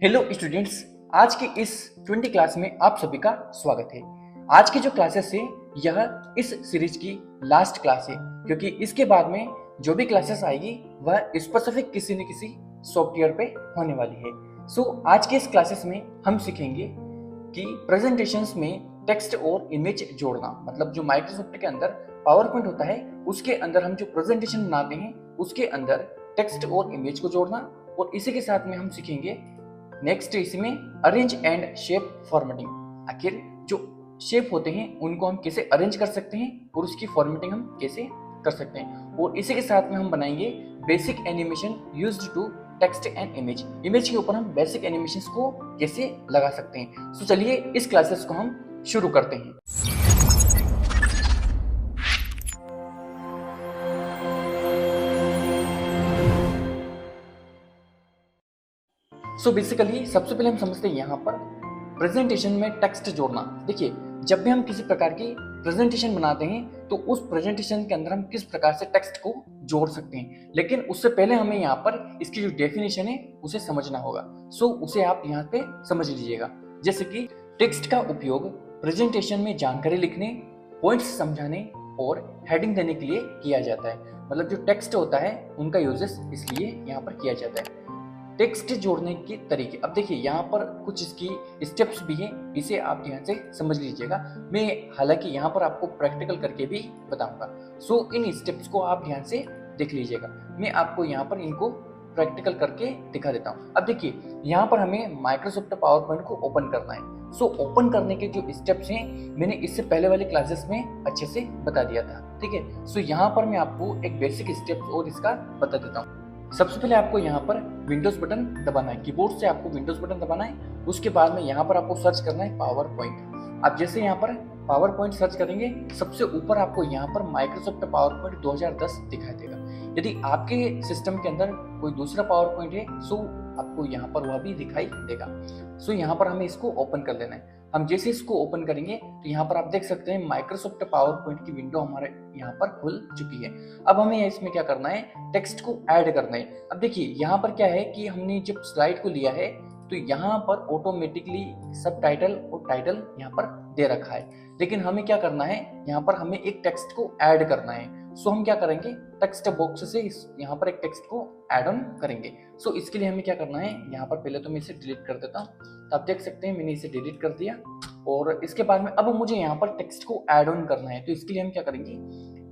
Hello students, आज की इस 20 क्लास में आप सभी का स्वागत है। आज की जो क्लासेस है यह इस सीरीज की लास्ट क्लास है, क्योंकि इसके बाद में जो भी क्लासेस आएगी वह स्पेसिफिक किसी न किसी सॉफ्टवेयर पे होने वाली है। आज के इस क्लासेस में हम सीखेंगे कि प्रेजेंटेशंस में टेक्स्ट और इमेज जोड़ना, मतलब जो माइक्रोसॉफ्ट के अंदर पावर पॉइंट होता है उसके अंदर हम जो प्रेजेंटेशन बनाते हैं उसके अंदर टेक्स्ट और इमेज को जोड़ना, और इसी के साथ में हम सीखेंगे नेक्स्ट इसमें अरेंज एंड शेप फॉर्मेटिंग। आखिर जो शेप होते हैं उनको हम कैसे अरेंज कर सकते हैं और उसकी फॉर्मेटिंग हम कैसे कर सकते हैं, और इसी के साथ में हम बनाएंगे basic animation used to text and image. Image के ऊपर हम बेसिक एनिमेशंस को कैसे लगा सकते हैं। चलिए इस क्लासेस को हम शुरू करते हैं। बेसिकली सबसे पहले हम समझते हैं यहाँ पर प्रेजेंटेशन में टेक्स्ट जोड़ना। देखिए, जब भी हम किसी प्रकार की प्रेजेंटेशन बनाते हैं तो उस प्रेजेंटेशन के अंदर हम किस प्रकार से टेक्स्ट को जोड़ सकते हैं, लेकिन उससे पहले हमें यहाँ पर इसकी जो डेफिनेशन है उसे समझना होगा। उसे आप यहाँ पे समझ लीजिएगा। जैसे कि टेक्स्ट का उपयोग प्रेजेंटेशन में जानकारी लिखने, पॉइंट्स समझाने और हेडिंग देने के लिए किया जाता है। मतलब जो टेक्स्ट होता है उनका यूजेस इसलिए यहाँ पर किया जाता है। टेक्स्ट जोड़ने के तरीके, अब देखिए यहाँ पर कुछ इसकी स्टेप्स भी हैं, इसे आप ध्यान से समझ लीजिएगा। मैं हालांकि यहाँ पर आपको प्रैक्टिकल करके भी बताऊंगा। इन स्टेप्स को आप ध्यान से देख लीजिएगा। मैं आपको यहाँ पर इनको प्रैक्टिकल करके दिखा देता हूँ। अब देखिए, यहाँ पर हमें माइक्रोसॉफ्ट पावर पॉइंट को ओपन करना है। ओपन करने के जो स्टेप्स हैं मैंने इससे पहले वाले क्लासेस में अच्छे से बता दिया था, ठीक है। यहाँ पर मैं आपको एक बेसिक स्टेप्स और इसका बता देता हूँ। सबसे पहले आपको यहाँ पर विंडोज बटन दबाना है, कीबोर्ड से आपको विंडोज बटन दबाना है। उसके बाद में यहाँ पर आपको सर्च करना है पावर पॉइंट। आप जैसे यहाँ पर पावर पॉइंट सर्च करेंगे, सबसे ऊपर आपको यहाँ पर माइक्रोसॉफ्ट पावर पॉइंट 2010 दिखाई देगा। यदि आपके सिस्टम के अंदर कोई दूसरा पावर पॉइंट है आपको यहाँ पर वह भी दिखाई देगा। यहाँ पर हमें इसको ओपन कर लेना है। हम जैसे इसको ओपन करेंगे तो यहाँ पर आप देख सकते हैं माइक्रोसॉफ्ट पावर पॉइंट की विंडो हमारे यहाँ पर खुल चुकी है। अब हमें इसमें क्या करना है, टेक्स्ट को ऐड करना है। अब देखिए यहाँ पर क्या है कि हमने जब स्लाइड को लिया है तो यहाँ पर ऑटोमेटिकली सब टाइटल और टाइटल यहाँ पर दे रखा है, लेकिन हमें क्या करना है, यहाँ पर हमें एक टेक्स्ट को ऐड करना है। हम क्या करेंगे, टेक्स्ट बॉक्स से यहाँ पर एक टेक्स्ट को ऐड ऑन करेंगे। इसके लिए हमें क्या करना है, यहाँ पर पहले तो मैं इसे डिलीट कर देता हूँ। तो आप देख सकते हैं मैंने इसे डिलीट कर दिया, और इसके बाद में अब मुझे यहाँ पर टेक्स्ट को ऐड ऑन करना है। तो इसके लिए हम क्या करेंगे,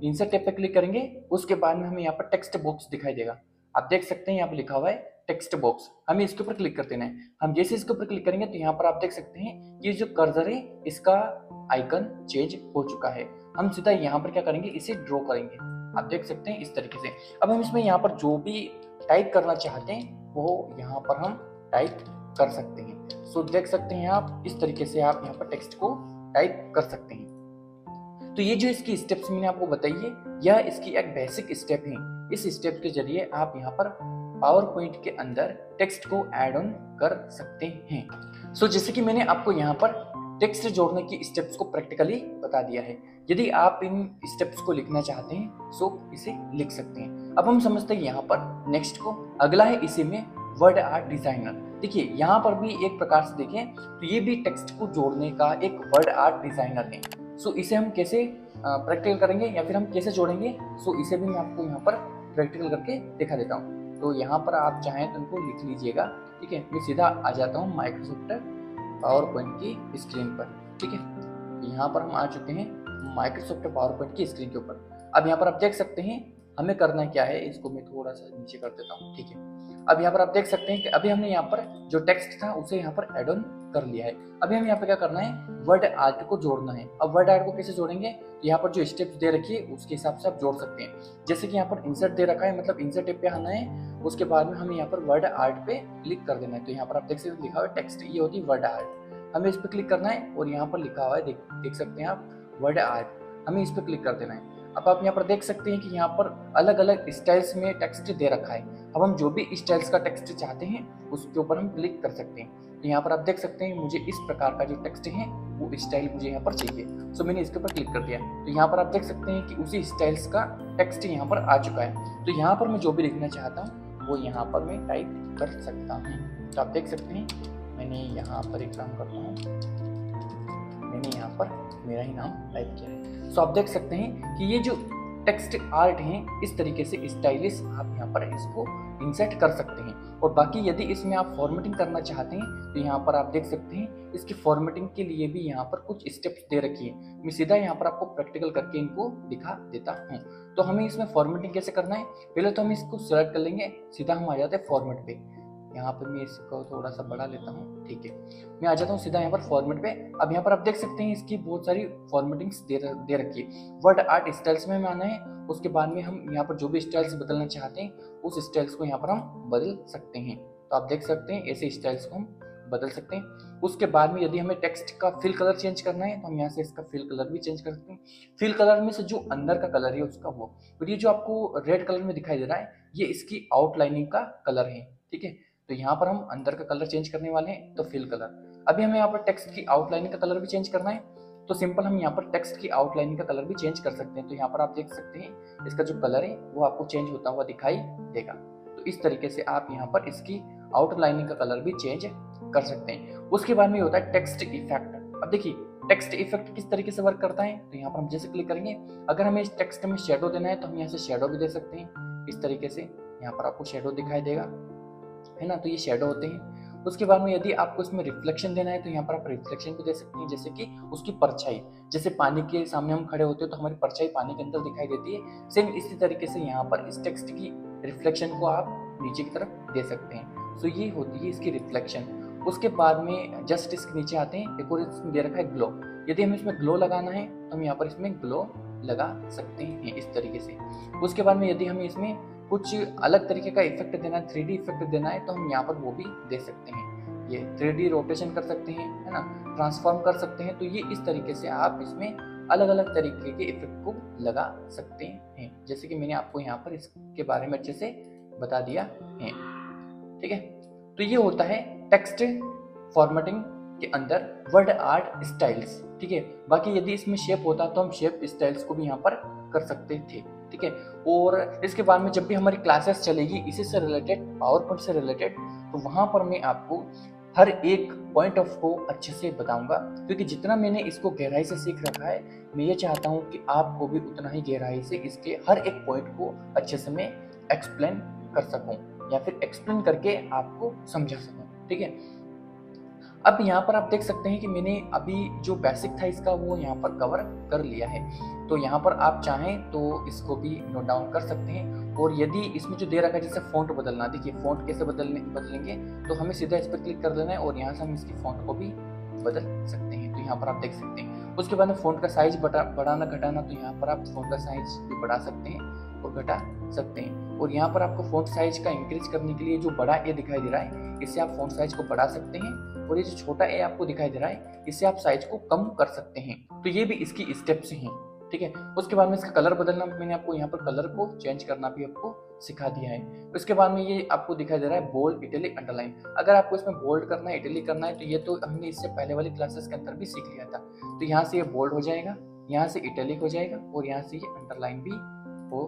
इंसर्ट टैब पे क्लिक करेंगे। उसके बाद में हमें यहाँ पर टेक्स्ट बॉक्स दिखाई देगा। आप देख सकते हैं यहाँ पर लिखा हुआ है टेक्स्ट बॉक्स, हमें इसके ऊपर क्लिक कर देना है। हम जैसे इसके ऊपर क्लिक करेंगे तो यहाँ पर आप देख सकते हैं ये जो कर्सर है इसका आइकन चेंज हो चुका है। हम सीधा यहाँ पर क्या करेंगे, इसे ड्रॉ करेंगे। आप देख सकते हैं इस तरीके से। अब हम इसमें यहाँ पर जो भी टाइप करना चाहते हैं वो यहाँ पर हम टाइप कर सकते हैं। देख सकते हैं आप इस तरीके से आप यहाँ पर टेक्स्ट को टाइप कर सकते हैं। तो ये जो इसकी स्टेप्स मैंने आपको बताई है, यह इसकी एक बेसिक स्टेप है। इस स्टेप के जरिए आप यहाँ पर पावर पॉइंट के अंदर टेक्स्ट को ऐड ऑन कर सकते हैं। जैसे कि मैंने आपको यहाँ पर टेक्स्ट जोड़ने की स्टेप्स को प्रैक्टिकली बता दिया है। यदि आप इन स्टेप्स को लिखना चाहते हैं इसे लिख सकते हैं। अब हम समझते हैं यहाँ पर नेक्स्ट को। अगला है इसी में वर्ड आर्ट डिजाइनर। देखिए यहाँ पर भी एक प्रकार से देखें तो ये भी टेक्स्ट को जोड़ने का एक वर्ड आर्ट डिजाइनर है। इसे हम कैसे प्रैक्टिकल करेंगे या फिर हम कैसे जोड़ेंगे, इसे भी मैं आपको यहाँ पर प्रैक्टिकल करके दिखा देता हूँ। यहाँ पर आप चाहें तो इनको लिख लीजिएगा, ठीक है। मैं सीधा आ जाता हूँ माइक्रोसॉफ्ट पावर पॉइंट की स्क्रीन पर, ठीक है। यहाँ पर हम आ चुके हैं माइक्रोसॉफ्ट पावर पॉइंट की स्क्रीन के ऊपर। अब यहाँ पर आप देख सकते हैं हमें करना क्या है, इसको मैं थोड़ा सा नीचे कर देता हूँ, ठीक है। अब यहाँ पर आप देख सकते हैं कि अभी हमने यहाँ पर जो टेक्स्ट था उसे यहाँ पर एड ऑन कर लिया है। अभी हम यहाँ पर क्या करना है, वर्ड आर्ट को जोड़ना है। अब वर्ड आर्ट को कैसे जोड़ेंगे, तो यहाँ पर जो स्टेप्स दे रखी है उसके हिसाब से आप जोड़ सकते हैं। जैसे कि यहाँ पर इंसर्ट दे रखा है, मतलब इंसर्ट टैब पे आना है। उसके बाद में हमें यहाँ पर वर्ड आर्ट पे क्लिक कर देना है। तो यहाँ पर आप देख सकते हैं लिखा हुआ है टेक्स्ट, ये होती है वर्ड आर्ट। हमें इस पर क्लिक करना है और यहाँ पर लिखा हुआ है देख सकते हैं आप वर्ड आर्ट, हमें इस पर क्लिक कर देना है। अब आप यहाँ पर देख सकते हैं कि यहाँ पर अलग अलग स्टाइल्स में टेक्स्ट दे रखा है। अब हम जो भी स्टाइल्स का टेक्स्ट चाहते हैं उसके ऊपर हम क्लिक कर सकते हैं। तो यहाँ पर आप देख सकते हैं मुझे इस प्रकार का जो टेक्स्ट है वो स्टाइल मुझे यहाँ पर चाहिए। मैंने इसके ऊपर क्लिक कर दिया। तो यहाँ पर आप देख सकते हैं कि उसी स्टाइल्स का टेक्स्ट यहाँ पर आ चुका है। तो यहाँ पर मैं जो भी लिखना चाहता हूँ वो यहाँ पर मैं टाइप कर सकता हूँ। तो आप देख सकते हैं मैंने यहाँ पर एक काम करता हूँ, मैंने यहाँ पर मेरा ही नाम टाइप किया है। सो आप देख सकते हैं कि ये जो टेक्स्ट आर्ट हैं इस तरीके से स्टाइलिश आप यहाँ पर इसको इंसर्ट कर सकते हैं। और बाकी यदि इसमें आप फॉर्मेटिंग करना चाहते हैं तो यहाँ पर आप देख सकते हैं इसकी फॉर्मेटिंग के लिए भी यहाँ पर कुछ स्टेप्स दे रखी है। मैं सीधा यहाँ पर आपको प्रैक्टिकल करके इनको दिखा देता हूँ। तो हमें इसमें फॉर्मेटिंग कैसे करना है, पहले तो हम इसको सेलेक्ट कर लेंगे, सीधा हम आ जाते हैं फॉर्मेट पे। यहाँ पर मैं इसको थोड़ा सा बड़ा लेता हूँ, ठीक है, मैं आ जाता हूँ सीधा यहाँ पर फॉर्मेट पे। अब यहाँ पर आप देख सकते हैं इसकी बहुत सारी फॉर्मेटिंग्स दे रखी है। वर्ड आर्ट स्टाइल्स में आना है, उसके बाद में हम यहाँ पर जो भी स्टाइल्स बदलना चाहते हैं उस स्टाइल्स को यहाँ पर हम बदल सकते हैं। तो आप देख सकते हैं ऐसे स्टाइल्स को हम बदल सकते हैं। उसके बाद में यदि हमें टेक्स्ट का फिल कलर चेंज करना है तो हम यहाँ से इसका फिल कलर भी चेंज कर सकते हैं। फिल कलर में से जो अंदर का कलर है उसका वो, और ये जो आपको रेड कलर में दिखाई दे रहा है ये इसकी आउटलाइनिंग का कलर है, ठीक है। तो यहाँ पर हम अंदर का कलर चेंज करने वाले हैं, तो फिल कलर। अभी हमें यहाँ पर टेक्स्ट की आउटलाइनिंग का कलर भी चेंज करना है, तो सिंपल हम यहाँ पर टेक्स्ट की आउटलाइनिंग का कलर भी चेंज कर सकते हैं। तो यहाँ पर आप देख सकते हैं इसका जो कलर है वो आपको चेंज होता हुआ दिखाई देगा। तो इस तरीके से आप यहाँ पर इसकी आउटलाइनिंग का कलर भी चेंज कर सकते हैं। उसके बाद में होता है टेक्स्ट इफेक्ट। अब देखिए टेक्स्ट इफेक्ट किस तरीके से वर्क करता है, तो यहाँ पर हम जैसे क्लिक करेंगे, अगर हमें इस टेक्स्ट में शेडो देना है तो हम यहाँ से शेडो भी दे सकते हैं। इस तरीके से यहाँ पर आपको शेडो दिखाई देगा, है ना, तो ये शेडो होते हैं। उसके बाद में यदि आपको इसमें रिफ्लेक्शन देना है तो यहाँ पर आप रिफ्लेक्शन भी दे सकते हैं, जैसे कि उसकी परछाई, जैसे पानी के सामने हम खड़े होते हैं तो हमारी परछाई पानी के अंदर दिखाई देती है, सेम इसी तरीके से यहाँ पर इस टेक्स्ट की रिफ्लेक्शन को आप नीचे की तरफ दे सकते हैं। सो ये होती है इसकी रिफ्लेक्शन। उसके बाद में जस्ट इसके नीचे आते हैं, एक और इसमें दे रखा है ग्लो। यदि हमें इसमें ग्लो लगाना है तो हम यहाँ पर इसमें ग्लो लगा सकते हैं इस तरीके से। उसके बाद में यदि हमें इसमें कुछ अलग तरीके का इफेक्ट देना है, 3D इफेक्ट देना है, तो हम यहाँ पर वो भी दे सकते हैं। ये 3D रोटेशन कर सकते हैं, है ना, ट्रांसफॉर्म कर सकते हैं। तो ये इस तरीके से आप इसमें अलग अलग तरीके के इफेक्ट को लगा सकते हैं, जैसे कि मैंने आपको यहाँ पर इसके बारे में अच्छे से बता दिया है, ठीक है। तो ये होता है टेक्स्ट फॉर्मेटिंग के अंदर वर्ड आर्ट स्टाइल्स, ठीक है। बाकी यदि इसमें शेप होता तो हम शेप स्टाइल्स को भी यहाँ पर कर सकते थे, ठीक है। और इसके बाद में जब भी हमारी क्लासेस चलेगी इसी से रिलेटेड, पावर पॉइंट से रिलेटेड, तो वहाँ पर मैं आपको हर एक पॉइंट ऑफ को अच्छे से बताऊंगा, क्योंकि जितना मैंने इसको गहराई से सीख रखा है मैं ये चाहता हूँ कि आपको भी उतना ही गहराई से इसके हर एक पॉइंट को अच्छे से मैं एक्सप्लेन कर सकूँ या फिर एक्सप्लेन करके आपको समझा सकूँ, ठीक है। अब यहाँ पर आप देख सकते हैं कि मैंने अभी जो बेसिक था इसका वो यहाँ पर कवर कर लिया है। तो यहाँ पर आप चाहें तो इसको भी नोट डाउन कर सकते हैं। और यदि इसमें जो दे रखा है जैसे फ़ॉन्ट बदलना, देखिए फ़ॉन्ट कैसे बदलेंगे, तो हमें सीधा इस पर क्लिक कर लेना है और यहाँ से हम इसकी फ़ॉन्ट को भी बदल सकते हैं। तो यहाँ पर आप देख सकते हैं। उसके बाद में फ़ॉन्ट का साइज बढ़ाना घटाना, तो यहाँ पर आप फ़ॉन्ट का साइज भी बढ़ा सकते हैं और घटा सकते हैं। और यहाँ पर आपको फ़ॉन्ट साइज का इंक्रीज करने के लिए जो बड़ा ए दिखाई दे रहा है इससे आप फ़ॉन्ट साइज को बढ़ा सकते हैं, और ये जो छोटा ए आपको दिखाई दे रहा है इससे आप साइज को कम कर सकते हैं। तो ये भी इसकी स्टेप्स हैं, ठीक है। उसके बाद में इसका कलर बदलना, मैंने आपको यहाँ पर कलर को चेंज करना भी आपको सिखा दिया है। उसके बाद में ये आपको दिखाई दे रहा है बोल्ड, इटैलिक, अंडरलाइन। अगर आपको इसमें बोल्ड करना है, इटैलिक करना है, तो ये तो हमने इससे पहले वाली क्लासेस के अंदर भी सीख लिया था। तो यहाँ से ये बोल्ड हो जाएगा, यहाँ से इटैलिक हो जाएगा और यहाँ से ये अंडरलाइन भी हो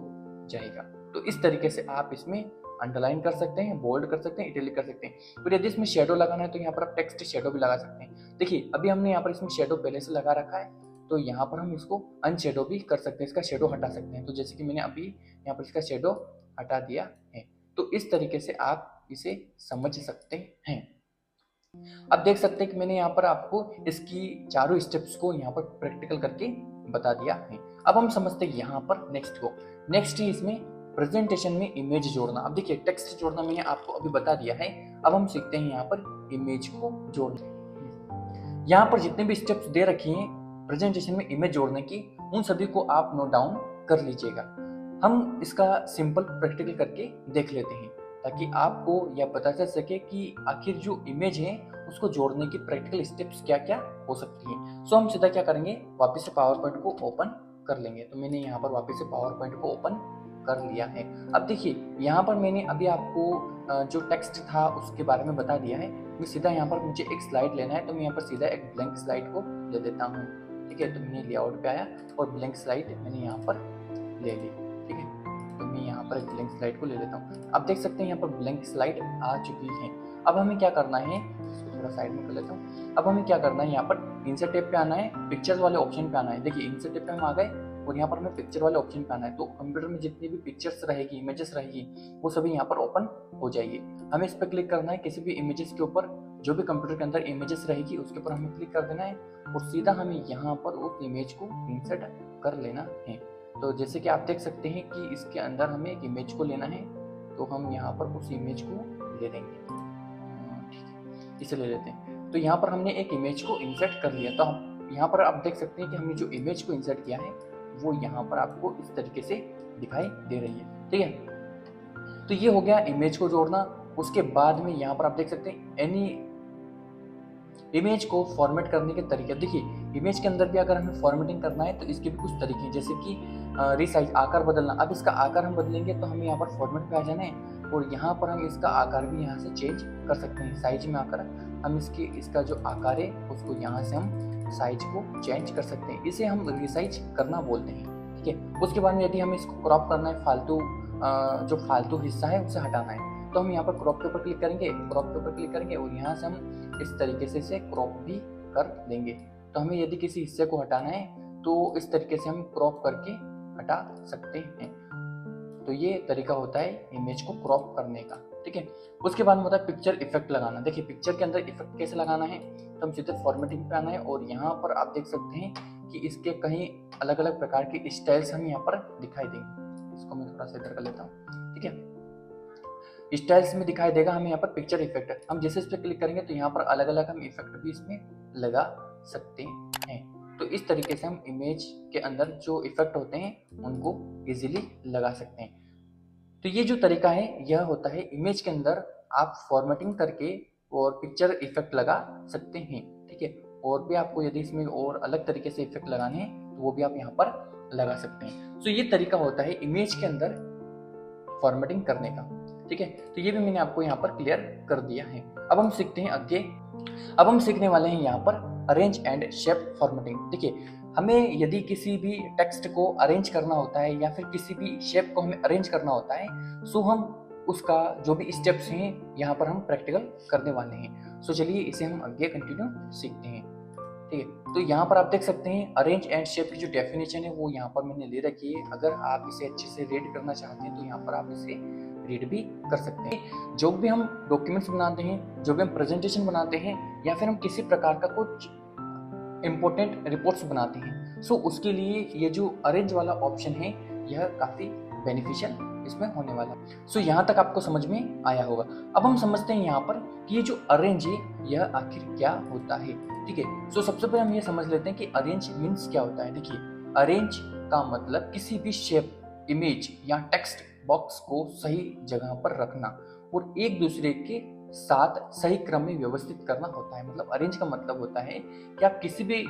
जाएगा। तो इस तरीके से आप इसमें अंडरलाइन कर सकते हैं, बोल्ड कर सकते हैं, इटैलिक कर सकते हैं। फिर यदि इसमें शेडो लगाना है तो यहाँ पर आप टेक्स्ट शेडो भी लगा सकते हैं। देखिए अभी हमने यहाँ पर इसमें शेडो पहले से लगा रखा है, तो यहाँ पर हम इसको अनशेडो भी कर सकते हैं, इसका शेडो हटा सकते हैं। तो जैसे कि मैंने अभी यहाँ पर इसका शेडो हटा दिया है। तो इस तरीके से आप इसे समझ सकते हैं। अब देख सकते हैं कि मैंने यहाँ पर आपको इसकी चारों स्टेप्स को यहाँ पर प्रैक्टिकल करके बता दिया है। अब हम समझते हैं यहाँ पर नेक्स्ट को। नेक्स्ट ही इसमें प्रेजेंटेशन में इमेज जोड़ना। अब देखिए टेक्स्ट जोड़ना मैंने आपको अभी बता दिया है, अब हम सीखते हैं यहाँ पर इमेज को जोड़ना। यहाँ पर जितने भी स्टेप्स दे रखी हैं प्रेजेंटेशन में इमेज जोड़ने की, उन सभी को आप नोट डाउन कर लीजिएगा। हम इसका सिंपल प्रैक्टिकल करके देख लेते हैं ताकि आपको यह पता चल सके कि आखिर जो इमेज है उसको जोड़ने की प्रैक्टिकल स्टेप्स क्या क्या हो सकती हैं। सो हम सीधा क्या करेंगे, वापस से पावर पॉइंट को ओपन कर लेंगे। तो मैंने यहाँ पर वापस से पावर पॉइंट को ओपन कर लिया है। अब देखिए यहाँ पर मैंने अभी आपको जो टेक्स्ट था उसके बारे में बता दिया है। मैं सीधा यहाँ पर मुझे एक स्लाइड लेना है, तो मैं यहाँ पर सीधा एक ब्लैंक स्लाइड को ले लेता हूँ, ठीक है। तो मैंने लेआउट पे आया और ब्लैंक स्लाइड मैंने यहाँ पर ले ली, ठीक है। तो मैं यहाँ पर एक ब्लैंक स्लाइड को ले लेता हूँ। आप देख सकते हैं यहाँ पर ब्लैंक स्लाइड आ चुकी है। अब हमें क्या करना है, इसको थोड़ा साइड में कर लेता हूँ। अब हमें क्या करना है, यहाँ पर इंसर्ट टैब पे आना है, पिक्चर्स वाले ऑप्शन पे आना है। देखिए इंसर्ट टैब पे हम आ गए और यहाँ पर हमें पिक्चर वाले ऑप्शन पे आना है। तो कंप्यूटर में जितनी भी पिक्चर्स रहेगी, इमेजेस रहेगी, वो सभी यहाँ पर ओपन हो जाएगी। हमें इस पर क्लिक करना है, किसी भी इमेजेस के ऊपर, जो भी कंप्यूटर के अंदर इमेजेस रहेगी उसके ऊपर हमें क्लिक कर देना है और सीधा हमें यहाँ पर उस इमेज को इंसर्ट कर लेना है। तो जैसे कि आप देख सकते हैं कि इसके अंदर हमें एक इमेज को लेना है, तो हम यहाँ पर उस इमेज को ले लेंगे। ठीक है, इसे ले लेते हैं। तो यहाँ पर हमने एक इमेज को इंसर्ट कर लिया। तो हम यहाँ पर आप देख सकते हैं कि हमने जो इमेज को इंसर्ट किया है वो यहाँ पर आपको इस तरीके से दिखाई दे रही है। ठीक है, तो ये हो गया इमेज को जोड़ना। उसके बाद में यहाँ पर आप देख सकते हैं एनी इमेज को फॉर्मेट करने के तरीके। देखिए इमेज के अंदर भी अगर हमें फॉर्मेटिंग करना है तो इसके भी कुछ तरीके हैं, जैसे कि रिसाइज, आकार बदलना। अब इसका आकार हम बदलेंगे तो हमें यहाँ पर फॉर्मेट पे आ जाना है और यहाँ पर हम इसका आकार भी यहाँ से चेंज कर सकते हैं। साइज में आकर हम इसका जो आकार है उसको यहाँ से हम साइज को चेंज कर सकते हैं। इसे हम रिसाइज करना बोलते हैं। ठीक है, उसके बाद में यदि हमें इसको क्रॉप करना है, जो फालतू हिस्सा है उसे हटाना है, तो हम यहाँ पर क्रॉप के ऊपर क्लिक करेंगे, क्रॉप के ऊपर क्लिक करेंगे और यहाँ से हम इस तरीके से इसे क्रॉप भी कर देंगे। तो हमें यदि किसी हिस्से को हटाना है तो इस तरीके से हम क्रॉप करके हटा सकते हैं। तो ये तरीका होता है इमेज को क्रॉप करने का। ठीक है, उसके बाद में होता है पिक्चर इफेक्ट लगाना। देखिए पिक्चर के अंदर इफेक्ट कैसे लगाना है, तो हम सीधे फॉर्मेटिंग पे आना है और यहाँ पर आप देख सकते हैं कि इसके कहीं अलग अलग प्रकार के स्टाइल्स हमें यहाँ पर दिखाई देंगे। इसको मैं थोड़ा सा इधर कर लेता हूँ। ठीक है, स्टाइल्स में दिखाई देगा हमें यहाँ पर पिक्चर इफेक्ट। हम जैसे इस पर क्लिक करेंगे तो यहाँ पर अलग अलग हम इफेक्ट भी इसमें लगा सकते हैं। तो इस तरीके से हम इमेज के अंदर जो इफेक्ट होते हैं उनको इजीली लगा सकते हैं। तो ये जो तरीका है यह होता है इमेज के अंदर आप फॉर्मेटिंग करके और पिक्चर इफेक्ट लगा सकते हैं। ठीक है, और भी आपको यदि इसमें और अलग तरीके से इफेक्ट लगाने हैं तो वो भी आप यहाँ पर लगा सकते हैं। तो ये तरीका होता है इमेज के अंदर फॉर्मेटिंग करने का। ठीक है, तो ये भी मैंने आपको यहाँ पर क्लियर कर दिया है। अब हम सीखते हैं आगे। अब हम सीखने वाले हैं यहाँ पर अरेंज एंड शेप फॉर्मेटिंग। देखिए हमें यदि किसी भी टेक्स्ट को अरेंज करना होता है या फिर किसी भी शेप को हमें अरेंज करना होता है, सो हम उसका जो भी स्टेप्स हैं यहाँ पर हम प्रैक्टिकल करने वाले हैं। सो चलिए इसे हम आगे कंटिन्यू सीखते हैं। ठीक है, तो यहाँ पर आप देख सकते हैं अरेंज एंड शेप की जो डेफिनेशन है वो यहाँ पर मैंने ले रखी है। अगर आप इसे अच्छे से रीड करना चाहते हैं तो यहाँ पर आप इसे रीड भी कर सकते हैं। जो भी हम डॉक्यूमेंट्स बनाते हैं, जो भी हम प्रेजेंटेशन बनाते हैं या फिर हम किसी प्रकार का कुछ इम्पोर्टेंट रिपोर्ट्स बनाते हैं, सो उसके लिए ये जो अरेंज वाला ऑप्शन है यह काफ़ी बेनिफिशियल इसमें होने वाला है। सो यहाँ तक आपको समझ में आया होगा। अब हम समझते हैं यहाँ पर कि ये जो अरेंज है यह आखिर क्या होता है। ठीक है, सो सबसे पहले हम ये समझ लेते हैं कि अरेंज मीन्स क्या होता है। देखिए अरेंज का मतलब किसी भी शेप, इमेज या टेक्स्ट बॉक्स को सही जगह पर रखना और एक दूसरे के साथ सही क्रम में व्यवस्थित करना होता है। मतलब अरेंज का मतलब होता है कि आप किसी भी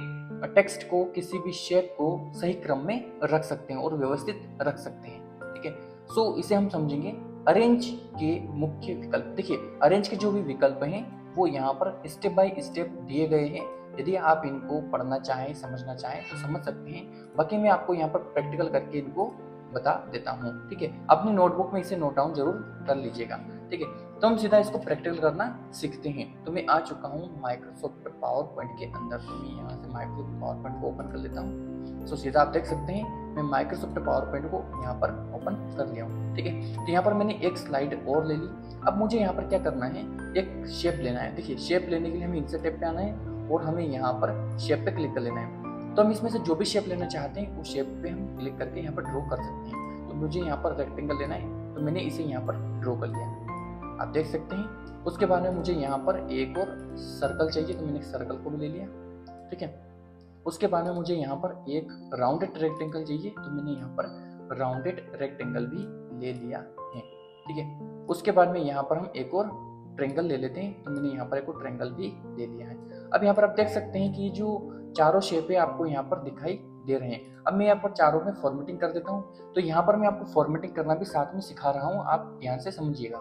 टेक्स्ट को, किसी भी शेप को सही क्रम में रख सकते हैं और व्यवस्थित रख सकते हैं। ठीक है, सो इसे हम समझेंगे अरेंज के मुख्य विकल्प। देखिए अरेंज के जो भी विकल्प हैं वो यहाँ पर स्टेप बाय स्टेप दिए गए हैं। यदि आप इनको पढ़ना चाहें, समझना चाहें तो समझ सकते हैं। बाकी मैं आपको यहाँ पर प्रैक्टिकल करके इनको बता देता हूँ। ठीक है, अपनी नोटबुक में इसे नोट डाउन जरूर कर लीजिएगा। ठीक है, तो हम सीधा इसको प्रैक्टिकल करना सीखते हैं। तो मैं आ चुका हूँ माइक्रोसॉफ्ट पावर पॉइंट के अंदर। तो मैं यहाँ से माइक्रोसॉफ्ट पावर पॉइंट को ओपन कर लेता हूँ। सो सीधा आप देख सकते हैं मैं माइक्रोसॉफ्ट पावर पॉइंट को यहाँ पर ओपन कर लिया हूँ। ठीक है, तो यहाँ पर मैंने एक स्लाइड और ले ली। अब मुझे यहाँ पर क्या करना है, एक शेप लेना है। देखिए शेप लेने के लिए हमें इंसर्ट टैब पे आना है और हमें यहाँ पर शेप पे क्लिक कर लेना है। तो हम इसमें से जो भी शेप लेना चाहते हैं उस शेप पे हम क्लिक करके यहाँ पर ड्रॉ कर सकते हैं। तो मुझे यहाँ पर रेक्टेंगल लेना है तो मैंने इसे यहाँ पर ड्रॉ कर लिया, आप देख सकते हैं। उसके बाद में मुझे यहाँ पर एक और सर्कल चाहिए तो मैंने सर्कल को भी ले लिया। ठीक है, उसके बाद में मुझे यहाँ पर एक राउंडेड रेक्टेंगल चाहिए तो मैंने यहाँ पर राउंडेड रेक्टेंगल भी ले लिया है। ठीक है, उसके बाद में यहाँ पर हम एक और ट्रायंगल ले लेते हैं तो मैंने यहाँ पर एक और ट्रायंगल भी ले लिया है। अब यहाँ पर आप देख सकते हैं कि जो चारों शेप है आपको यहाँ पर दिखाई दे रहे हैं। अब मैं यहाँ पर चारों में फॉर्मेटिंग कर देता हूँ। तो यहाँ पर मैं आपको फॉर्मेटिंग करना भी साथ में सिखा रहा हूँ, आप ध्यान से समझिएगा।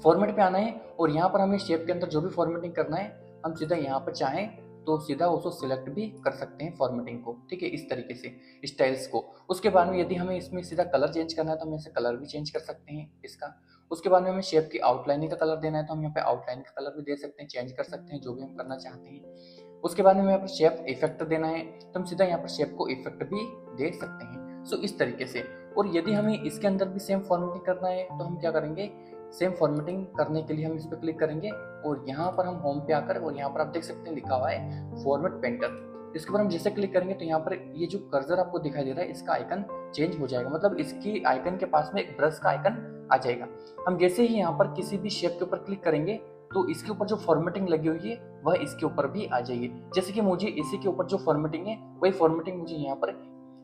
फॉर्मेट पे आना है और यहाँ पर हमें शेप के अंदर जो भी फॉर्मेटिंग करना है हम सीधा यहाँ पर चाहें तो सीधा उसको सिलेक्ट भी कर सकते हैं फॉर्मेटिंग को। ठीक है, इस तरीके से स्टाइल्स को। उसके बाद में यदि हमें इसमें सीधा कलर चेंज करना है तो हम ऐसे कलर भी चेंज कर सकते हैं इसका। उसके बाद में हमें शेप की आउटलाइनिंग का कलर देना है तो हम यहाँ पे आउटलाइन का कलर भी दे सकते हैं, चेंज कर सकते हैं जो भी हम करना चाहते हैं। उसके बाद में हमें यहाँ पर शेप इफेक्ट देना है तो हम सीधा यहाँ पर शेप को इफेक्ट भी दे सकते हैं। सो इस तरीके से। और यदि हमें इसके अंदर भी सेम फॉर्मेटिंग करना है तो हम क्या करेंगे, सेम फॉर्मेटिंग करने के लिए हम इस पर क्लिक करेंगे और यहाँ पर हम होम पे आकर और यहाँ पर आप देख सकते हैं लिखा हुआ है फॉर्मेट पेंटर। इसके ऊपर हम जैसे क्लिक करेंगे तो यहाँ पर ये जो कर्सर आपको दिखाई दे रहा है इसका आइकन चेंज हो जाएगा, मतलब इसकी आइकन के पास में एक ब्रश का आइकन आ जाएगा। हम जैसे ही यहाँ पर किसी भी शेप के ऊपर क्लिक करेंगे तो इसके ऊपर जो फॉर्मेटिंग लगी हुई है वह इसके ऊपर भी आ जाएगी। जैसे कि मुझे इसी के ऊपर जो फॉर्मेटिंग है वही फॉर्मेटिंग मुझे यहाँ पर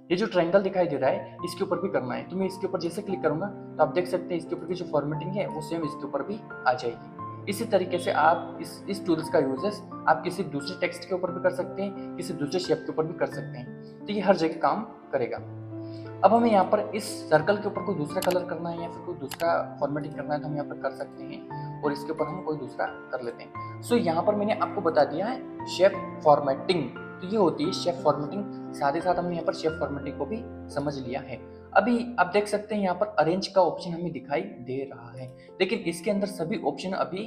ये जो ट्रायंगल दिखाई दे रहा है इसके ऊपर भी करना है। तो मैं इसके ऊपर जैसे क्लिक करूंगा तो आप देख सकते हैं इसके ऊपर की जो फॉर्मेटिंग है वो सेम इसके ऊपर भी आ जाएगी। इसी तरीके से आप इस टूल्स का यूजेस आप किसी दूसरे टेक्स्ट के ऊपर भी कर सकते हैं, किसी दूसरे शेप के ऊपर भी कर सकते हैं, तो ये हर जगह काम करेगा। अब हमें यहाँ पर इस सर्कल के ऊपर कोई दूसरा कलर करना है या फिर कोई दूसरा फॉर्मेटिंग करना है तो हम यहाँ पर कर सकते हैं और इसके ऊपर हम कोई दूसरा कर लेते हैं। सो यहाँ पर मैंने आपको बता दिया है शेप फॉर्मेटिंग, तो ये होती है शेप फॉर्मेटिंग। साथ ही साथ हमने यहाँ पर शेप फॉर्मेटिंग को भी समझ लिया है। अभी आप देख सकते हैं यहाँ पर अरेंज का ऑप्शन हमें दिखाई दे रहा है, लेकिन इसके अंदर सभी ऑप्शन अभी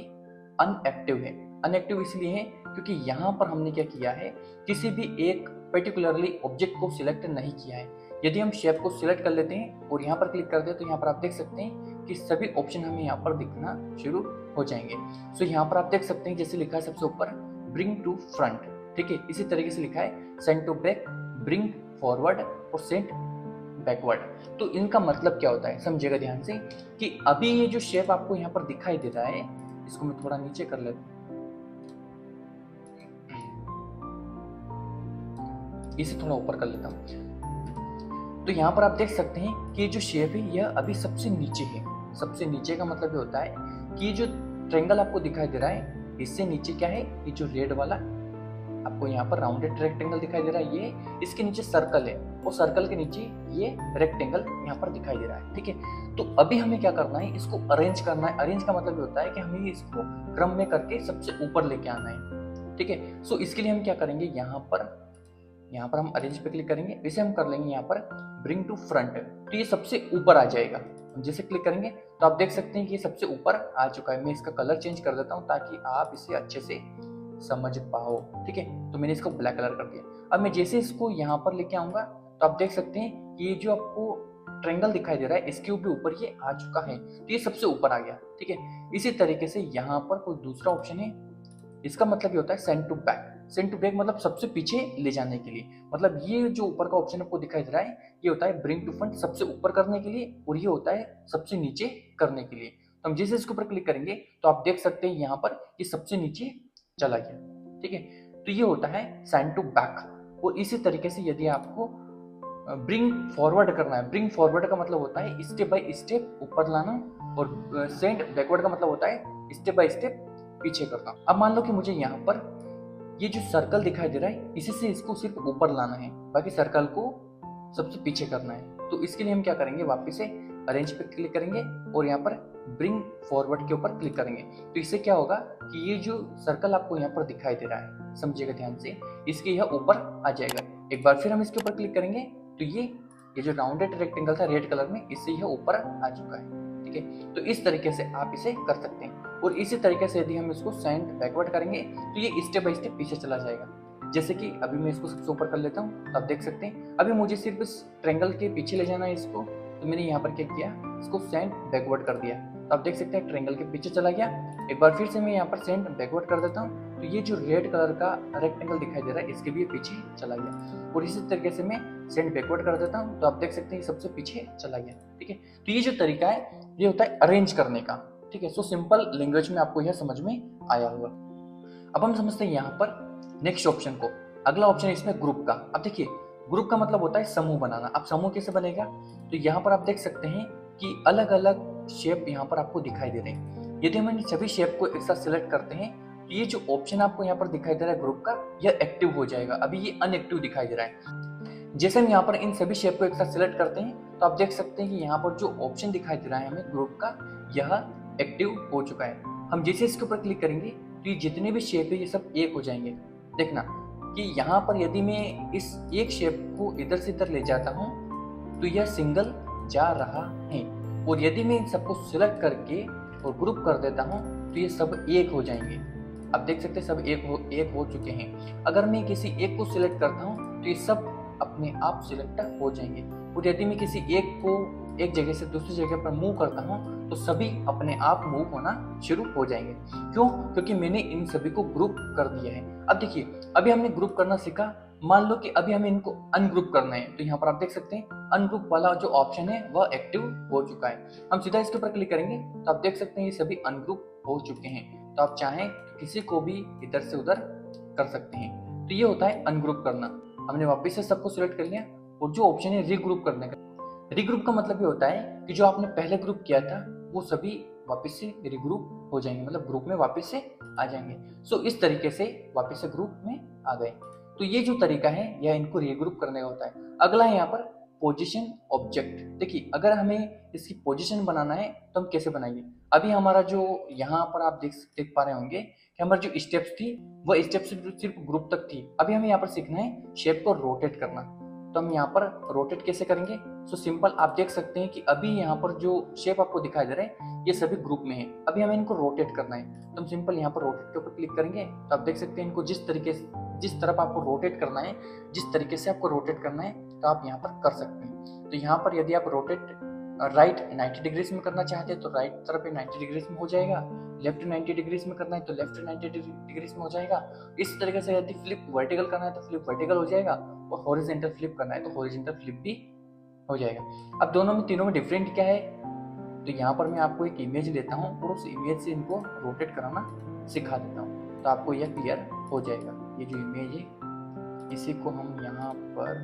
अनएक्टिव है। अनएक्टिव इसलिए है क्योंकि यहाँ पर हमने क्या किया है, किसी भी एक पर्टिकुलरली ऑब्जेक्ट को सिलेक्ट नहीं किया है। यदि हम शेप को सिलेक्ट कर लेते हैं और यहाँ पर क्लिक करते हैं तो यहाँ पर आप देख सकते हैं कि सभी ऑप्शन हमें यहाँ पर दिखना शुरू हो जाएंगे। सो यहाँ पर आप देख सकते हैं जैसे लिखा है सबसे ऊपर ब्रिंग टू फ्रंट, ठीक है। इसी तरीके से लिखा है send to back, bring forward और सेंड बैकवर्ड। तो इनका मतलब क्या होता है समझिएगा ध्यान से कि अभी ये जो शेप आपको यहाँ पर दिखाई दे रहा है इसको मैं थोड़ा नीचे कर लेता हूँ, इसे थोड़ा ऊपर कर लेता हूँ। तो यहाँ पर आप देख सकते हैं कि जो शेप है यह अभी सबसे नीचे है। सबसे नीचे का मतलब ये होता है कि जो ट्रायंगल आपको दिखाई दे रहा है इससे नीचे क्या है, ये जो रेड वाला आपको यहाँ पर राउंडेड रेक्टेंगल दिखाई दे रहा है, ये इसके नीचे सर्कल है और सर्कल के नीचे ये रेक्टेंगल यहाँ पर दिखाई दे रहा है, ठीक है। तो अभी हमें क्या करना है, इसको अरेंज करना है। अरेंज का मतलब ये होता है कि हमें इसको क्रम में करके सबसे ऊपर लेके आना है, ठीक है। सो इसके लिए हम क्या करेंगे, यहाँ पर हम अरेंज पे क्लिक करेंगे। इसे हम कर लेंगे यहाँ पर ब्रिंग टू फ्रंट, तो ये सबसे ऊपर आ जाएगा। जैसे क्लिक करेंगे तो आप देख सकते हैं कि ये सबसे ऊपर आ चुका है। मैं इसका कलर चेंज कर देता हूँ ताकि आप इसे अच्छे से समझ पाओ, ठीक है। तो मैंने इसको ब्लैक कलर कर दिया। अब मैं जैसे इसको यहाँ पर लेके आऊंगा तो आप देख सकते हैं कि ये जो आपको ट्रायंगल दिखाई दे रहा है इसके ऊपर ये आ चुका है, तो ये सबसे ऊपर आ गया, ठीक है। इसी तरीके से यहाँ पर कोई दूसरा ऑप्शन है, इसका मतलब ये होता है send to back. Send to back मतलब सबसे पीछे ले जाने के लिए। मतलब ये जो ऊपर का ऑप्शन आपको दिखाई दे रहा है ये होता है ब्रिंग टू फ्रंट, सबसे ऊपर करने के लिए, और ये होता है सबसे नीचे करने के लिए। तो हम जैसे इसके ऊपर क्लिक करेंगे तो आप देख सकते हैं यहाँ पर ये सबसे नीचे चला गया, ठीक है। तो ये होता है सेंड टू बैक। और इसी तरीके से यदि आपको ब्रिंग फॉरवर्ड करना है, ब्रिंग फॉरवर्ड का मतलब होता है स्टेप बाय स्टेप ऊपर लाना, और सेंड बैकवर्ड का मतलब होता है स्टेप बाय स्टेप पीछे करना। अब मान लो कि मुझे यहाँ पर ये जो सर्कल दिखाई दे रहा है इसी से इसको सिर्फ ऊपर लाना है, बाकी सर्कल को सबसे पीछे करना है। तो इसके लिए हम क्या करेंगे, वापस से अरेंज पे क्लिक करेंगे और यहाँ पर ब्रिंग फॉरवर्ड के ऊपर क्लिक करेंगे। तो इससे क्या होगा कि ये जो सर्कल आपको यहाँ पर दिखाई दे रहा है, समझिएगा ध्यान से, इसके यह ऊपर आ जाएगा। एक बार फिर हम इसके ऊपर क्लिक करेंगे तो ये जो राउंडेड रेक्टेंगल था रेड कलर में, इससे यह ऊपर आ चुका है, ठीक है। तो इस तरीके से आप इसे कर सकते हैं। और इसी तरीके से यदि हम इसको सेंड बैकवर्ड करेंगे तो ये स्टेप बाय स्टेप पीछे चला जाएगा। जैसे कि अभी मैं इसको सबसे ऊपर कर लेता हूँ, तो आप देख सकते हैं अभी मुझे सिर्फ इस ट्रायंगल के पीछे ले जाना है इसको, तो मैंने यहाँ पर क्या किया, इसको सेंड बैकवर्ड कर दिया। तो आप देख सकते हैं ट्रायंगल के पीछे चला गया। एक बार फिर से मैं यहाँ पर सेंड बैकवर्ड कर देता हूँ तो ये जो रेड कलर का रेक्टेंगल दिखाई दे रहा है इसके भी पीछे चला गया। और इसी तरीके से मैं सेंड बैकवर्ड कर देता हूँ तो आप देख सकते हैं सबसे पीछे चला गया, ठीक है। तो ये जो तरीका है ये होता है अरेंज करने का, ठीक है। सो सिंपल लैंग्वेज में आपको यह समझ में आया होगा। अब हम समझते हैं यहाँ पर नेक्स्ट ऑप्शन को। अगला ऑप्शन है इसमें ग्रुप का। अब देखिए ग्रुप का मतलब होता है समूह बनाना। अब समूह कैसे बनेगा, तो यहाँ पर आप देख सकते हैं कि अलग अलग शेप यहाँ पर आपको दिखाई दे रहे हैं। यदि हम इन सभी शेप को एक साथ सिलेक्ट करते हैं तो ये जो ऑप्शन आपको यहाँ पर दिखाई दे रहा है ग्रुप का, यह एक्टिव हो जाएगा। अभी ये अनएक्टिव दिखाई दे रहा है। जैसे हम यहाँ पर इन सभी शेप को एक साथ सिलेक्ट करते हैं तो आप देख सकते हैं कि यहाँ पर जो ऑप्शन दिखाई दे रहा है हमें ग्रुप का, यह एक्टिव हो चुका है। हम जैसे इसके ऊपर क्लिक करेंगे तो ये जितने भी शेप है ये सब एक हो जाएंगे। देखना कि यहाँ पर यदि मैं इस एक शेप को इधर से इधर ले जाता हूँ तो यह सिंगल जा रहा है। और यदि मैं इन सबको सिलेक्ट करके और ग्रुप कर देता हूँ तो ये सब एक हो जाएंगे। अब देख सकते हैं सब एक हो चुके हैं। अगर मैं किसी एक को सिलेक्ट करता हूँ तो ये सब अपने आप सिलेक्ट हो जाएंगे। और यदि मैं किसी एक को एक जगह से दूसरी जगह पर मूव करता हूँ तो सभी अपने आप मूव होना शुरू हो जाएंगे। क्यों? क्योंकि मैंने इन सभी को ग्रुप कर दिया है। अब देखिए, अभी हमने ग्रुप करना सीखा। मान लो कि अभी हमें इनको अनग्रुप करना है, तो यहाँ पर आप देख सकते हैं अनग्रुप वाला जो ऑप्शन है वह एक्टिव हो चुका है। हम सीधा इसके ऊपर क्लिक करेंगे तो आप देख सकते हैं ये सभी अनग्रुप हो चुके हैं। तो आप चाहें तो किसी को भी इधर से उधर कर सकते हैं। तो ये होता है अनग्रुप करना। हमने वापस से सबको सिलेक्ट कर लिया और जो ऑप्शन है रीग्रुप करने का, रीग्रुप का मतलब ये होता है कि जो आपने पहले ग्रुप किया था वो सभी वापस से रीग्रुप हो जाएंगे, मतलब ग्रुप में वापस से आ जाएंगे। सो इस तरीके से वापस से ग्रुप में आ गए। तो ये जो तरीका है यह इनको रीग्रुप करने का होता है। अगला है यहाँ पर पोजीशन ऑब्जेक्ट। देखिए, अगर हमें इसकी पोजीशन बनाना है तो हम कैसे बनाएंगे। अभी हमारा जो यहाँ पर आप देख पा रहे होंगे कि हमारी जो स्टेप्स थी वह स्टेप्स सिर्फ ग्रुप तक थी। अभी हमें यहाँ पर सीखना है शेप को रोटेट करना। तो हम यहाँ पर रोटेट कैसे करेंगे। सो सिंपल, आप देख सकते हैं कि अभी यहाँ पर जो शेप आपको दिखाई दे रहा है ये सभी ग्रुप में है। अभी हमें इनको रोटेट करना है तो हम सिंपल यहाँ पर रोटेट के ऊपर क्लिक करेंगे तो आप देख सकते हैं इनको जिस तरफ आपको रोटेट करना है, जिस तरीके से आपको रोटेट करना है तो आप यहाँ पर कर सकते हैं। तो यहाँ पर यदि आप रोटेट राइट 90 डिग्रीज में करना चाहते हैं तो राइट तरफ 90 डिग्रीज में हो जाएगा, लेफ्ट 90 डिग्रीज में करना है तो लेफ्ट 90 डिग्रीज में हो जाएगा। इस तरीके से यदि फ्लिप वर्टिकल करना है तो फ्लिप वर्टिकल हो जाएगा और हॉरिजॉन्टल फ्लिप करना है तो हॉरिजॉन्टल फ्लिप भी हो जाएगा। अब दोनों में तीनों में डिफरेंट क्या है, तो यहाँ पर मैं आपको एक इमेज लेता हूँ और उस इमेज से इनको रोटेट कराना सिखा देता हूँ तो आपको यह क्लियर हो जाएगा। ये जो इमेज है इसी को हम यहाँ पर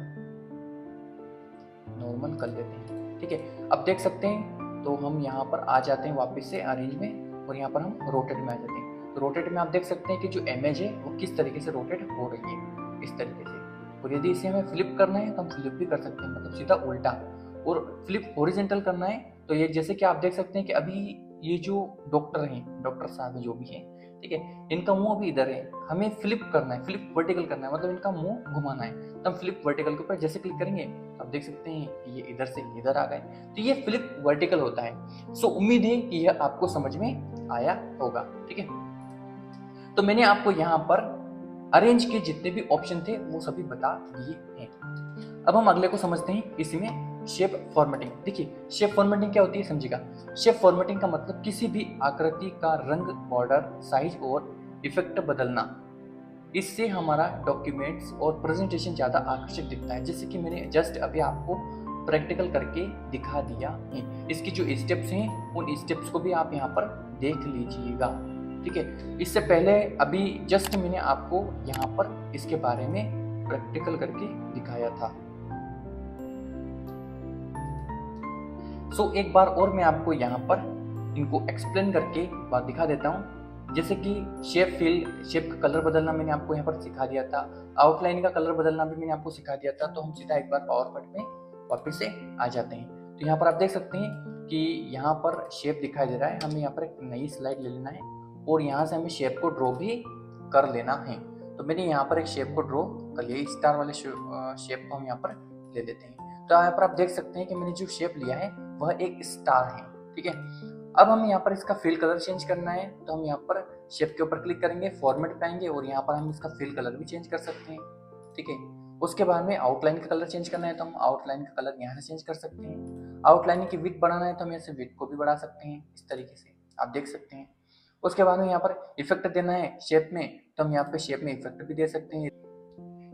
नॉर्मल कर लेते हैं, ठीक है। अब देख सकते हैं तो हम यहाँ पर आ जाते हैं वापस से अरेंज में और यहाँ पर हम रोटेट में आ जाते हैं। तो रोटेट में आप देख सकते हैं कि जो इमेज है वो किस तरीके से रोटेट हो रही है, इस तरीके से। और यदि इसे हमें फ्लिप करना है तो हम फ्लिप भी कर सकते हैं, मतलब सीधा उल्टा। और फ्लिप हॉरिजॉन्टल करना है तो ये जैसे कि आप देख सकते हैं कि अभी ये जो डॉक्टर हैं, डॉक्टर साहब जो भी हैं, ठीक है, इनका मुंह अभी इधर है, हमें फ्लिप करना है, फ्लिप वर्टिकल करना है, मतलब इनका मुंह घुमाना है। तो हम फ्लिप वर्टिकल के ऊपर जैसे क्लिक करेंगे तो आप देख सकते हैं कि ये इधर से इधर आ गए। तो ये फ्लिप वर्टिकल होता है। सो उम्मीद है कि यह आपको समझ में आया होगा, ठीक है। तो मैंने आपको यहाँ पर अरेंज के जितने भी ऑप्शन थे वो सभी बता दिए हैं। अब हम अगले को समझते हैं, इसमें शेप फॉर्मेटिंग। देखिए, शेप फॉर्मेटिंग क्या होती है समझिएगा। शेप फॉर्मेटिंग का मतलब किसी भी आकृति का रंग, बॉर्डर, साइज और इफेक्ट बदलना। इससे हमारा डॉक्यूमेंट्स और प्रेजेंटेशन ज़्यादा आकर्षक दिखता है। जैसे कि मैंने जस्ट अभी आपको प्रैक्टिकल करके दिखा दिया है। इसकी जो स्टेप्स हैं उन स्टेप्स को भी आप यहाँ पर देख लीजिएगा, ठीक है। इससे पहले अभी जस्ट मैंने आपको यहाँ पर इसके बारे में प्रैक्टिकल करके दिखाया था। सो एक बार और मैं आपको यहाँ पर इनको एक्सप्लेन करके बात दिखा देता हूँ। जैसे कि शेप का कलर बदलना मैंने आपको यहाँ पर सिखा दिया था, आउटलाइन का कलर बदलना भी मैंने आपको सिखा दिया था। तो हम सीधा एक बार पावर पॉइंट में वापस से आ जाते हैं। तो यहाँ पर आप देख सकते हैं कि यहाँ पर शेप दिखाई दे रहा है। हमें यहाँ पर एक नई स्लाइड ले लेना है और यहाँ से हमें शेप को ड्रॉ भी कर लेना है। तो मैंने यहाँ पर एक शेप को ड्रॉ कर लिया, स्टार वाले शेप को हम यहाँ पर ले लेते हैं। तो यहाँ पर आप देख सकते हैं कि मैंने जो शेप लिया है वह एक स्टार है, ठीक है। अब हम यहाँ पर इसका फिल कलर चेंज करना है तो हम यहाँ पर शेप के ऊपर क्लिक करेंगे, फॉर्मेट पे आएंगे और यहाँ पर हम इसका फिल कलर भी चेंज कर सकते हैं, ठीक है। उसके बाद में आउटलाइन का कलर चेंज करना है तो हम आउटलाइन का कलर यहाँ से चेंज कर सकते हैं। आउटलाइन की विड्थ बढ़ाना है तो हम यहाँ से विड्थ को भी बढ़ा सकते हैं, इस तरीके से आप देख सकते हैं। उसके बाद में यहाँ पर इफेक्ट देना है शेप में तो हम यहाँ पे शेप में इफेक्ट भी दे सकते हैं।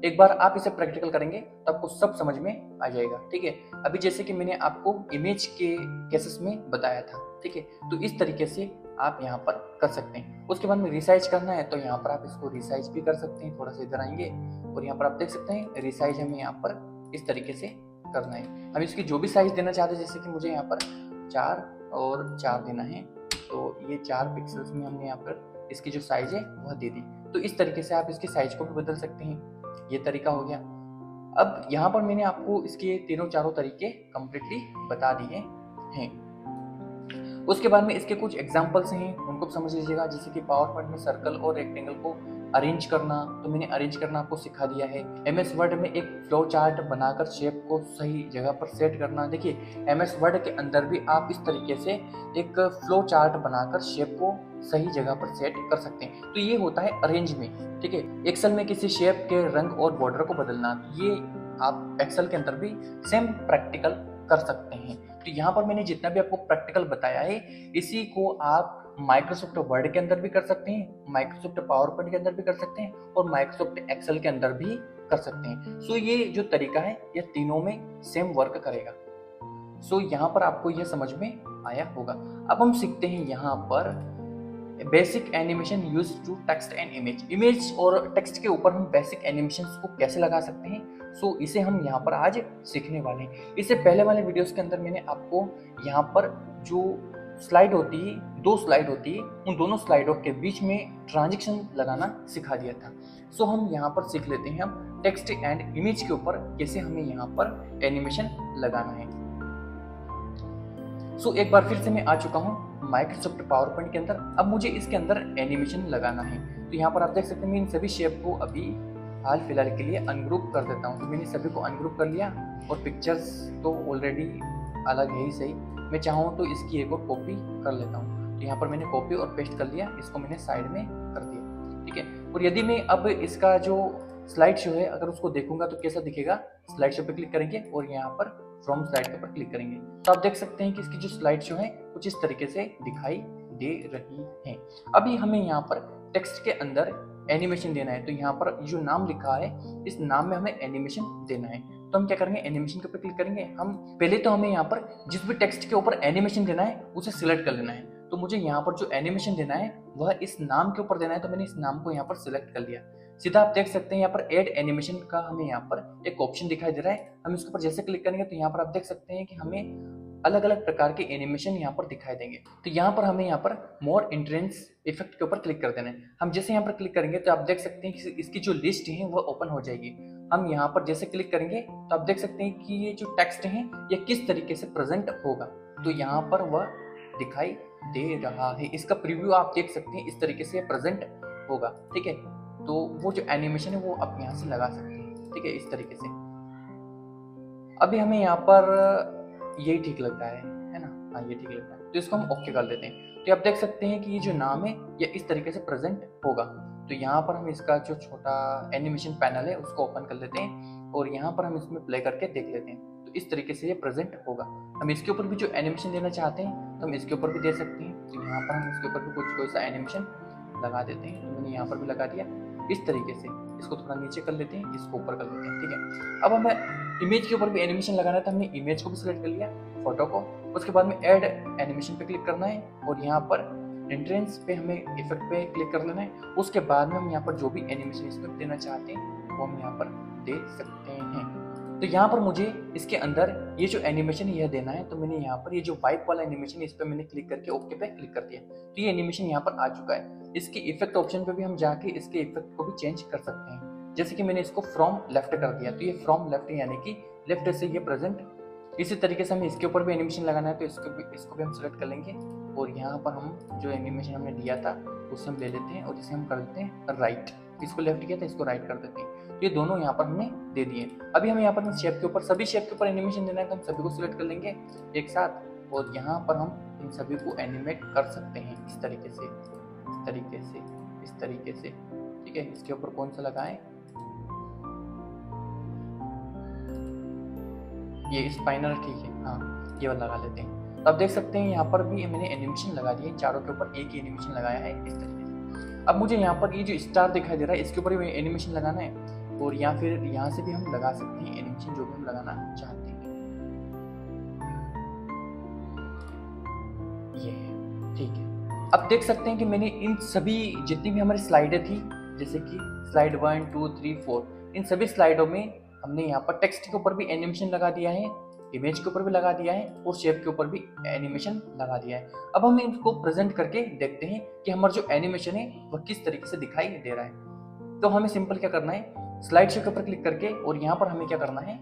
एक बार आप इसे प्रैक्टिकल करेंगे तो आपको सब समझ में आ जाएगा, ठीक है। अभी जैसे कि मैंने आपको इमेज के केसेस में बताया था, ठीक है। तो इस तरीके से आप यहाँ पर कर सकते हैं। उसके बाद में रिसाइज करना है तो यहाँ पर आप इसको रिसाइज भी कर सकते हैं। थोड़ा सा इधर आएंगे और यहाँ पर आप देख सकते हैं रिसाइज हमें यहाँ पर इस तरीके से करना है। हम इसकी जो भी साइज देना चाहते हैं, जैसे कि मुझे यहाँ पर 4 और 4 देना है तो ये 4 पिक्सल्स में हमने यहाँ पर इसकी जो साइज है वह दे दी। तो इस तरीके से आप इसकी साइज को भी बदल सकते हैं। ये तरीका हो गया। अब यहाँ पर मैंने आपको इसके तीनों चारों तरीके कंप्लीटली बता दिए हैं। उसके बाद में इसके कुछ एग्जांपल्स हैं, उनको समझ लीजिएगा। जैसे कि पावर पॉइंट में सर्कल और रेक्टेंगल को अरेंज करना, तो मैंने अरेंज करना आपको सिखा दिया है। MS वर्ड में एक फ्लो चार्ट बनाकर शेप को सही जगह पर सेट करना। देखिए MS वर्ड के अंदर भी आप इस तरीके से एक फ्लो चार्ट बनाकर शेप को सही जगह पर सेट कर सकते हैं। तो ये होता है अरेंज में, ठीक है। एक्सेल में किसी शेप के रंग और बॉर्डर को बदलना, ये आप एक्सेल के अंदर भी सेम प्रैक्टिकल कर सकते हैं। तो यहाँ पर मैंने जितना भी आपको प्रैक्टिकल बताया है, इसी को आप माइक्रोसॉफ्ट वर्ड के अंदर भी कर सकते हैं, माइक्रोसॉफ्ट पावर पॉइंट के अंदर भी कर सकते हैं और माइक्रोसॉफ्ट एक्सेल के अंदर भी कर सकते हैं। सो ये जो तरीका है ये तीनों में सेम वर्क करेगा। सो यहाँ पर आपको यह समझ में आया होगा। अब हम सीखते हैं यहाँ पर basic animation use to text and image. Image और टेक्स्ट के ऊपर हम बेसिक एनिमेशन को कैसे लगा सकते हैं, सो इसे हम यहाँ पर आज सीखने वाले हैं। इससे पहले वाले वीडियोस के अंदर मैंने आपको यहाँ पर जो स्लाइड होती है, 2 स्लाइड होती है, उन दोनों स्लाइडों के बीच में ट्रांजिशन लगाना सिखा दिया था। सो हम यहाँ पर सीख लेते हैं हम टेक्स्ट एंड इमेज के ऊपर कैसे हमें यहाँ पर एनिमेशन लगाना है। सो एक बार फिर से मैं आ चुका हूँ माइक्रोसॉफ्ट पावर पॉइंट के अंदर। अब मुझे इसके अंदर एनिमेशन लगाना है। तो यहाँ पर आप देख सकते हैं मैं इन सभी शेप को अभी हाल फिलहाल के लिए अनग्रुप कर देता हूँ। तो मैंने सभी को अनग्रुप कर लिया और पिक्चर्स तो ऑलरेडी अलग है ही सही। मैं चाहूँ तो इसकी एक और कॉपी कर लेता हूँ। तो यहाँ पर मैंने कॉपी और पेस्ट कर लिया, इसको मैंने साइड में कर दिया, ठीक है। और यदि मैं अब इसका जो स्लाइड शो है अगर उसको देखूंगा तो कैसा दिखेगा, स्लाइड शो पे क्लिक करेंगे और यहाँ पर फ्रॉम स्लाइड के ऊपर क्लिक करेंगे तो आप देख सकते हैं कि इसकी जो स्लाइड शो है कुछ इस तरीके से दिखाई दे रही है। अभी हमें यहाँ पर टेक्स्ट के अंदर एनिमेशन देना है। तो यहाँ पर जो नाम लिखा है इस नाम में हमें एनिमेशन देना है। तो हम क्या करेंगे, एनिमेशन के ऊपर क्लिक करेंगे। हम पहले तो हमें यहाँ पर जिस भी टेक्स्ट के ऊपर एनिमेशन देना है उसे सिलेक्ट कर लेना है। तो मुझे यहाँ पर जो एनिमेशन देना है वह इस नाम के ऊपर देना है। तो मैंने इस नाम को यहाँ पर सिलेक्ट कर लिया। सीधा आप देख सकते हैं यहाँ पर ऐड एनिमेशन का हमें यहाँ पर एक ऑप्शन दिखाई दे रहा है। हम इसके ऊपर जैसे क्लिक करेंगे तो यहाँ पर आप देख सकते हैं कि हमें अलग अलग प्रकार के एनिमेशन यहाँ पर दिखाई देंगे। तो यहाँ पर हमें यहाँ पर मोर एंट्रेंस इफेक्ट के ऊपर क्लिक कर देना है। हम जैसे यहाँ पर क्लिक करेंगे तो आप देख सकते हैं कि इसकी जो लिस्ट है वह ओपन हो जाएगी। हम यहाँ पर जैसे क्लिक करेंगे तो आप देख सकते हैं कि ये जो टेक्स्ट है ये किस तरीके से प्रेजेंट होगा। तो यहाँ पर वह दिखाई दे रहा है। इसका प्रीव्यू आप देख सकते हैं, इस तरीके से प्रेजेंट होगा, ठीक है। तो वो जो एनिमेशन है वो आप यहाँ से लगा सकते हैं, ठीक है, इस तरीके से। अभी हमें यहाँ पर यही ठीक लगता है ना, हाँ ये ठीक लगता है। तो इसको हम ओके कर देते हैं। तो आप देख सकते हैं कि ये जो नाम है ये इस तरीके से प्रेजेंट होगा। तो यहाँ पर हम इसका जो छोटा एनिमेशन पैनल है उसको ओपन कर लेते हैं और यहाँ पर हम इसमें प्ले करके देख लेते हैं। तो इस तरीके से ये प्रेजेंट होगा। हम इसके ऊपर भी जो एनिमेशन देना चाहते हैं तो हम इसके ऊपर भी दे सकते हैं। तो यहाँ पर हम इसके ऊपर भी कुछ कोई सा एनिमेशन लगा देते हैं। तो मैंने यहाँ पर भी लगा दिया इस तरीके से। इसको थोड़ा नीचे कर लेते हैं, इसको ऊपर कर लेते हैं, ठीक है। अब हमें इमेज के ऊपर भी एनिमेशन लगाना है तो हमने इमेज को भी सिलेक्ट कर लिया, फोटो को। उसके बाद में ऐड एनिमेशन पे क्लिक करना है और यहाँ पर एंट्रेंस पे हमें इफेक्ट पे क्लिक कर लेना है। उसके बाद में हम यहाँ पर जो भी एनिमेशन इसमें देना चाहते हैं वो हम यहाँ पर दे सकते हैं। तो यहाँ पर मुझे इसके अंदर ये जो एनिमेशन है यह देना है। तो मैंने यहाँ पर ये जो वाइप वाला एनिमेशन है इस पर मैंने क्लिक करके ओके पे क्लिक कर दिया। तो ये एनिमेशन यहाँ पर आ चुका है। इसके इफेक्ट ऑप्शन पे भी हम जाके इसके इफेक्ट को भी चेंज कर सकते हैं। जैसे कि मैंने इसको फ्रॉम लेफ्ट कर दिया तो ये फ्रॉम लेफ्ट यानी कि लेफ्ट से ये प्रेजेंट। इसी तरीके से हमें इसके ऊपर भी एनिमेशन लगाना है तो इसको भी हम सेलेक्ट कर लेंगे और यहाँ पर हम जो एनिमेशन हमने दिया था उससे हम ले लेते हैं और इसे हम कर देते हैं राइट। इसको लेफ्ट किया था, इसको राइट कर देते हैं। तो ये दोनों यहाँ पर हमने दे दिए। अभी हमें यहाँ पर शेप के ऊपर सभी शेप के ऊपर एनिमेशन देना है तो हम सभी को सिलेक्ट कर लेंगे एक साथ और यहाँ पर हम इन सभी को एनिमेट कर सकते हैं इस तरीके से, इस तरीके से, इस तरीके से, ठीक है। इसके ऊपर कौन सा लगाएं, ये स्पाइनर, ठीक है, हाँ ये वाला लगा लेते हैं। तो आप देख सकते हैं यहाँ पर भी मैंने एनिमेशन लगा दिए, चारों के ऊपर एक ही एनिमेशन लगाया है इस तरीके से। अब मुझे यहाँ पर ये जो स्टार दिखाई दे रहा है इसके ऊपर भी एनिमेशन लगाना है और या फिर यहाँ से भी हम लगा सकते हैं एनिमेशन जो भी हम लगाना चाहते हैं। ये ठीक है। अब देख सकते हैं कि मैंने इन सभी जितनी भी हमारी स्लाइडें थी जैसे कि स्लाइड 1, 2, 3, 4 इन सभी स्लाइडों में हमने यहाँ पर टेक्स्ट के ऊपर भी एनिमेशन लगा दिया है, इमेज के ऊपर भी लगा दिया है और शेप के ऊपर भी एनिमेशन लगा दिया है। अब हम इनको प्रेजेंट करके देखते हैं कि हमारा जो एनिमेशन है वह किस तरीके से दिखाई दे रहा है। तो हमें सिंपल क्या करना है, स्लाइड शो के ऊपर क्लिक करके और यहाँ पर हमें क्या करना है,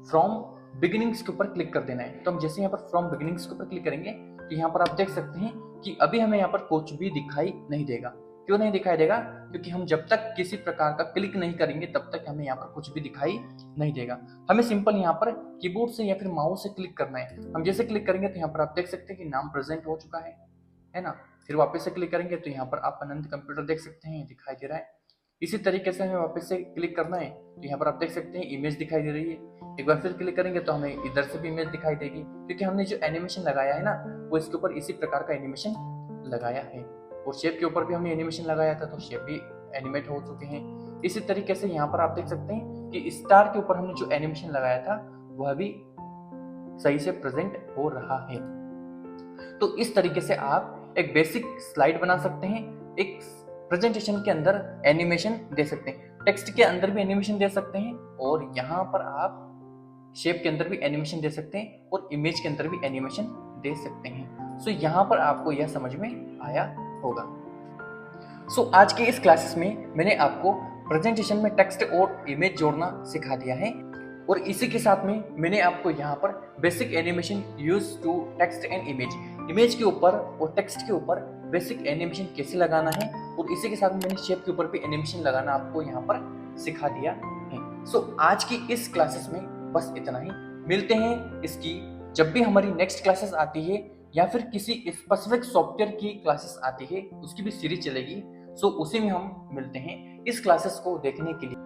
फ्रॉम बिगिनिंग्स के ऊपर क्लिक कर देना है। तो हम जैसे यहाँ पर फ्रॉम बिगिनिंग्स के ऊपर क्लिक करेंगे तो यहाँ पर आप देख सकते हैं कि अभी हमें यहाँ पर कुछ भी दिखाई नहीं देगा। क्यों नहीं दिखाई देगा? क्योंकि हम जब तक किसी प्रकार का क्लिक नहीं करेंगे तब तक हमें यहाँ पर कुछ भी दिखाई नहीं देगा। हमें सिंपल यहाँ पर कीबोर्ड से या फिर माउस से क्लिक करना है। हम जैसे क्लिक करेंगे तो यहाँ पर आप देख सकते हैं कि नाम प्रेजेंट हो चुका है ना। फिर वापस से क्लिक करेंगे तो यहाँ पर आप आनंद कंप्यूटर देख सकते हैं, दिखाई दे रहा है। इसी तरीके से हमें वापस से क्लिक करना है तो यहाँ पर आप देख सकते हैं इमेज दिखाई दे रही है। एक बार फिर क्लिक करेंगे तो हमें इधर से भी इमेज दिखाई देगी, क्योंकि हमने जो एनिमेशन लगाया है ना वो इसके ऊपर इसी प्रकार का एनिमेशन लगाया है। और शेप के ऊपर भी हमने एनिमेशन लगाया था तो शेप भी एनिमेट हो चुके हैं। इसी तरीके से यहाँ पर आप देख सकते हैं कि स्टार के ऊपर हमने जो एनिमेशन लगाया था वह भी सही से प्रेजेंट हो रहा है। तो इस तरीके से आप एक बेसिक स्लाइड बना सकते हैं, एक प्रेजेंटेशन के अंदर एनिमेशन दे सकते हैं, टेक्स्ट के अंदर भी एनिमेशन दे सकते हैं, और यहाँ पर आप शेप के अंदर भी एनिमेशन दे सकते हैं और इमेज के अंदर भी एनिमेशन दे सकते हैं। सो यहाँ पर आपको यह समझ में आया होगा। सो आज के इस क्लासेस में मैंने आपको प्रेजेंटेशन में टेक्स्ट और इमेज जोड़ना सिखा दिया है, और इसी के साथ में मैंने आपको यहाँ पर basic animation use to text and image के ऊपर और टेक्स्ट के ऊपर बेसिक एनिमेशन कैसे लगाना है, और इसी के साथ में मैंने शेप के ऊपर भी एनिमेशन लगाना आपको यहाँ पर सिखा दिया है। सो आज की इस क्लासेस में बस इतना ही। मिलते हैं इसकी जब भी हमारी नेक्स्ट क्लासेस आती है या फिर किसी स्पेसिफिक सॉफ्टवेयर की क्लासेस आती है, उसकी भी सीरीज चलेगी। सो उसी में हम मिलते हैं। इस क्लासेस को देखने के लिए